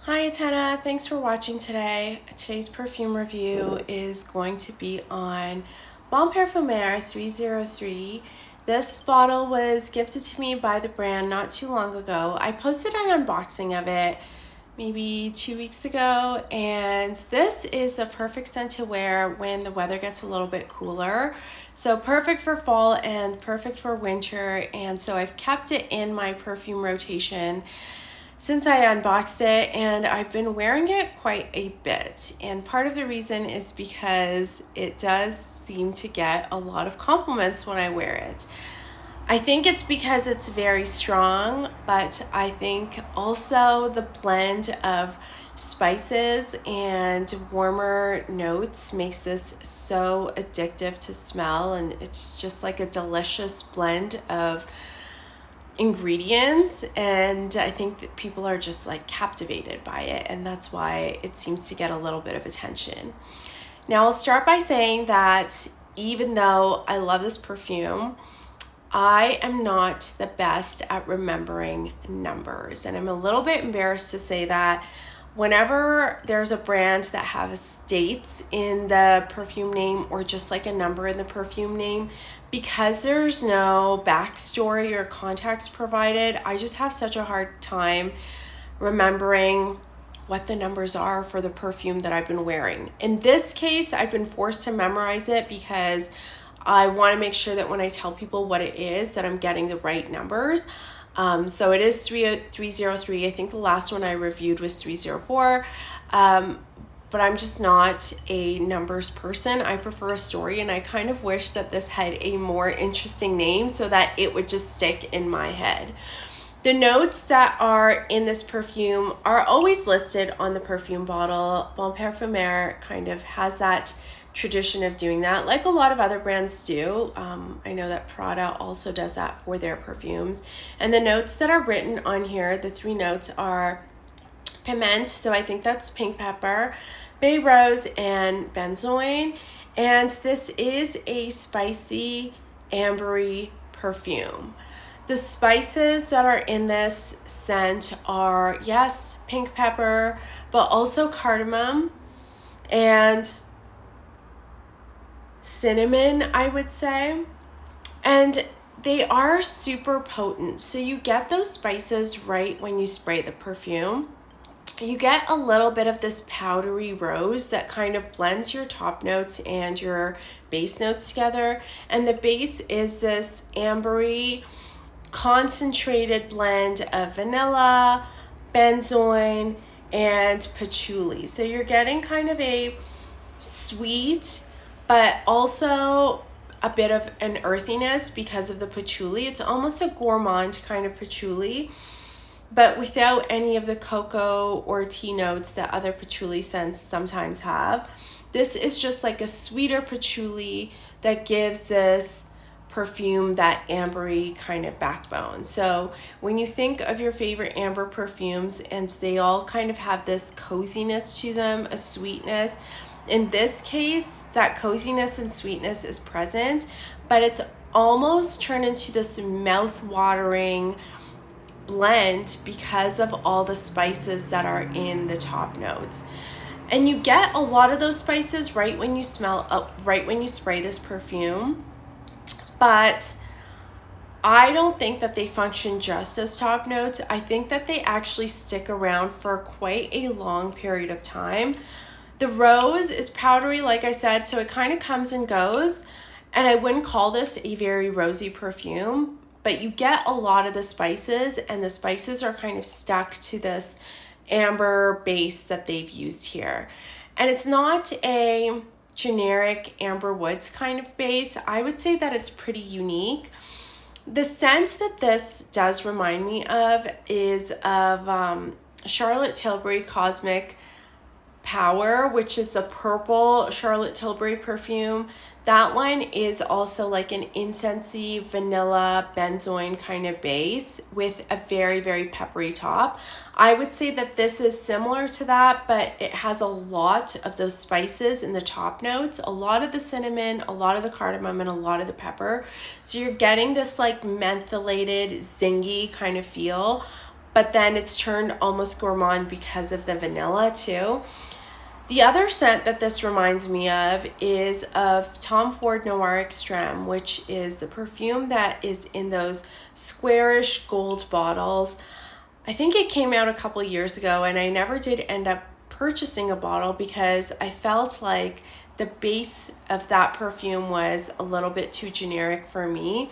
Hi, it's Hannah. Thanks for watching today. Today's perfume review is going to be on Perfumer 303. This bottle was gifted to me by the brand not too long ago. I posted an unboxing of it maybe 2 weeks ago, and this is a perfect scent to wear when the weather gets a little bit cooler. So perfect for fall and perfect for winter, and so I've kept it in my perfume rotation since I unboxed it, and I've been wearing it quite a bit. And part of the reason is because it does seem to get a lot of compliments when I wear it. I think it's because it's very strong, but I think also the blend of spices and warmer notes makes this so addictive to smell, and it's just like a delicious blend of ingredients, and I think that people are just like captivated by it, and that's why it seems to get a little bit of attention. Now I'll start by saying that even though I love this perfume, I am not the best at remembering numbers, and I'm a little bit embarrassed to say that whenever there's a brand that has dates in the perfume name or just like a number in the perfume name, because there's no backstory or context provided, I just have such a hard time remembering what the numbers are for the perfume that I've been wearing. In this case, I've been forced to memorize it because I want to make sure that when I tell people what it is, that I'm getting the right numbers. So it is 303. I think the last one I reviewed was 304. But I'm just not a numbers person. I prefer a story, and I kind of wish that this had a more interesting name so that it would just stick in my head. The notes that are in this perfume are always listed on the perfume bottle. Perfumer kind of has that tradition of doing that, like a lot of other brands do. I know that Prada also does that for their perfumes. And the notes that are written on here, the three notes are piment, so I think that's pink pepper, bay rose, and benzoin. And this is a spicy, ambery perfume. The spices that are in this scent are, yes, pink pepper, but also cardamom and cinnamon, I would say. And they are super potent. So you get those spices right when you spray the perfume. You get a little bit of this powdery rose that kind of blends your top notes and your base notes together. And the base is this ambery, concentrated blend of vanilla, benzoin, and patchouli. So you're getting kind of a sweet, but also a bit of an earthiness because of the patchouli. It's almost a gourmand kind of patchouli, but without any of the cocoa or tea notes that other patchouli scents sometimes have. This is just like a sweeter patchouli that gives this perfume that ambery kind of backbone. So when you think of your favorite amber perfumes, and they all kind of have this coziness to them, a sweetness, in this case, that coziness and sweetness is present, but it's almost turned into this mouth-watering blend because of all the spices that are in the top notes. And you get a lot of those spices right when you right when you spray this perfume, but I don't think that they function just as top notes. I think that they actually stick around for quite a long period of time. The rose is powdery, like I said, so it kind of comes and goes, and I wouldn't call this a very rosy perfume, but you get a lot of the spices, and the spices are kind of stuck to this amber base that they've used here. And it's not a generic amber woods kind of base. I would say that it's pretty unique. The scent that this does remind me of is of Charlotte Tilbury Cosmic Power, which is the purple Charlotte Tilbury perfume. That one is also like an incensey vanilla benzoin kind of base with a very, very peppery top. I would say that this is similar to that, but it has a lot of those spices in the top notes, a lot of the cinnamon, a lot of the cardamom, and a lot of the pepper. So you're getting this like mentholated, zingy kind of feel, but then it's turned almost gourmand because of the vanilla too. The other scent that this reminds me of is of Tom Ford Noir Extreme, which is the perfume that is in those squarish gold bottles. I think it came out a couple years ago, and I never did end up purchasing a bottle because I felt like the base of that perfume was a little bit too generic for me.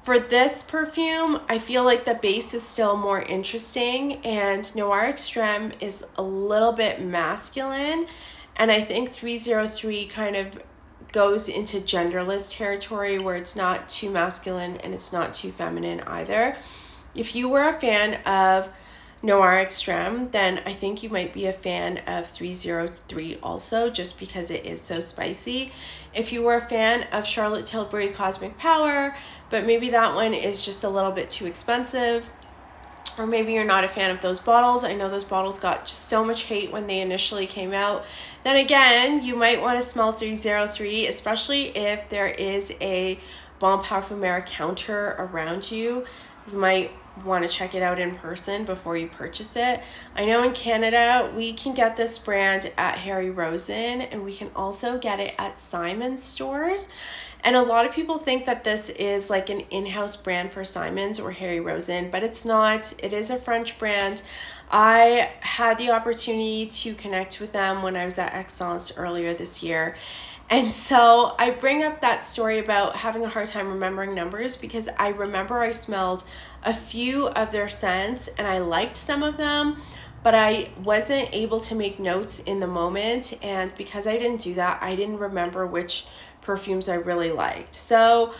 For this perfume, I feel like the base is still more interesting, and Noir Extreme is a little bit masculine, and I think 303 kind of goes into genderless territory where it's not too masculine and it's not too feminine either. If you were a fan of Noir Extreme, then I think you might be a fan of 303 also, just because it is so spicy. If you were a fan of Charlotte Tilbury Cosmic Power, but maybe that one is just a little bit too expensive, or maybe you're not a fan of those bottles. I know those bottles got just so much hate when they initially came out. Then again, you might want to smell 303, especially if there is a Bon Parfumeur counter around you. You might want to check it out in person before you purchase it. I know in Canada we can get this brand at Harry Rosen, and we can also get it at Simon's stores. And a lot of people think that this is like an in-house brand for Simon's or Harry Rosen, but it's not. It is a French brand. I had the opportunity to connect with them when I was at Excellence earlier this year. And so I bring up that story about having a hard time remembering numbers because I remember I smelled a few of their scents and I liked some of them, but I wasn't able to make notes in the moment. And because I didn't do that, I didn't remember which perfumes I really liked. So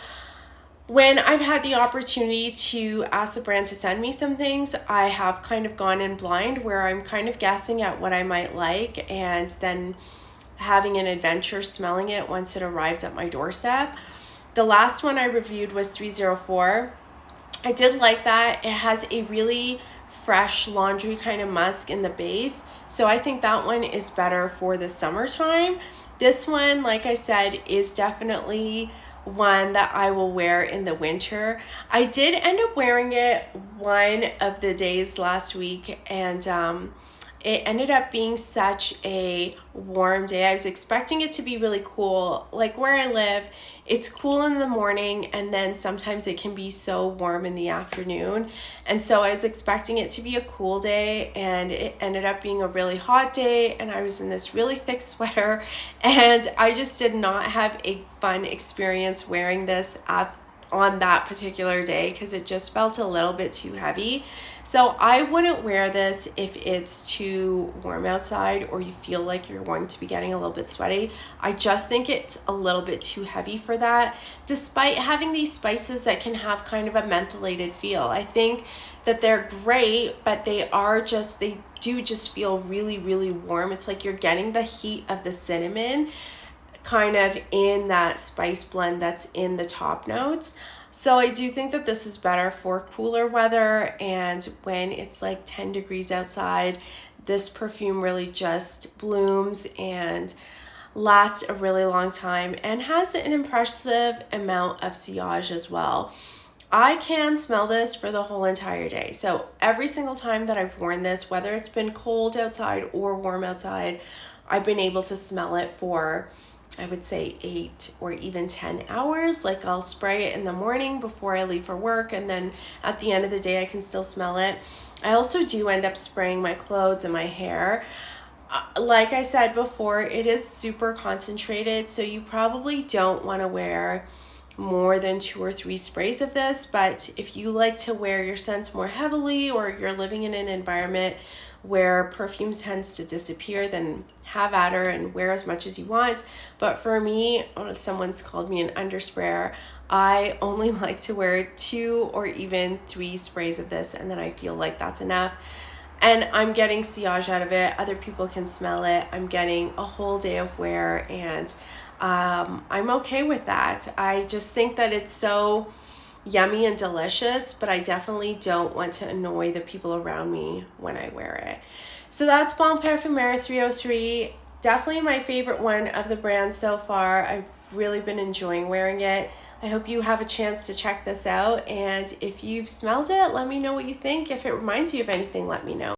when I've had the opportunity to ask the brand to send me some things, I have kind of gone in blind where I'm kind of guessing at what I might like and then having an adventure smelling it once it arrives at my doorstep. The last one I reviewed was 304. I did like that. It has a really fresh laundry kind of musk in the base, so I think that one is better for the summertime. This one, like I said, is definitely one that I will wear in the winter. I did end up wearing it one of the days last week, and it ended up being such a warm day. I was expecting it to be really cool. Like where I live, it's cool in the morning and then sometimes it can be so warm in the afternoon. And so I was expecting it to be a cool day, and it ended up being a really hot day, and I was in this really thick sweater, and I just did not have a fun experience wearing this on that particular day because it just felt a little bit too heavy. So I wouldn't wear this if it's too warm outside or you feel like you're going to be getting a little bit sweaty. I just think it's a little bit too heavy for that, despite having these spices that can have kind of a mentholated feel. I think that they're great, but they do just feel really, really warm. It's like you're getting the heat of the cinnamon kind of in that spice blend that's in the top notes. So I do think that this is better for cooler weather, and when it's like 10 degrees outside, this perfume really just blooms and lasts a really long time and has an impressive amount of sillage as well. I can smell this for the whole entire day. So every single time that I've worn this, whether it's been cold outside or warm outside, I've been able to smell it for, I would say, 8 or even 10 hours. Like I'll spray it in the morning before I leave for work, and then at the end of the day I can still smell it. I also do end up spraying my clothes and my hair. Like I said before, it is super concentrated, so you probably don't want to wear more than 2 or 3 sprays of this, but if you like to wear your scents more heavily, or you're living in an environment where perfume tends to disappear, then have at her and wear as much as you want. But for me, someone's called me an undersprayer. I only like to wear 2 or even 3 sprays of this, and then I feel like that's enough. And I'm getting sillage out of it. Other people can smell it. I'm getting a whole day of wear, and I'm okay with that. I just think that it's so yummy and delicious, but I definitely don't want to annoy the people around me when I wear it. So that's Bon Parfumeur 303. Definitely my favorite one of the brand so far. I've really been enjoying wearing it. I hope you have a chance to check this out, and if you've smelled it, let me know what you think. If it reminds you of anything, let me know.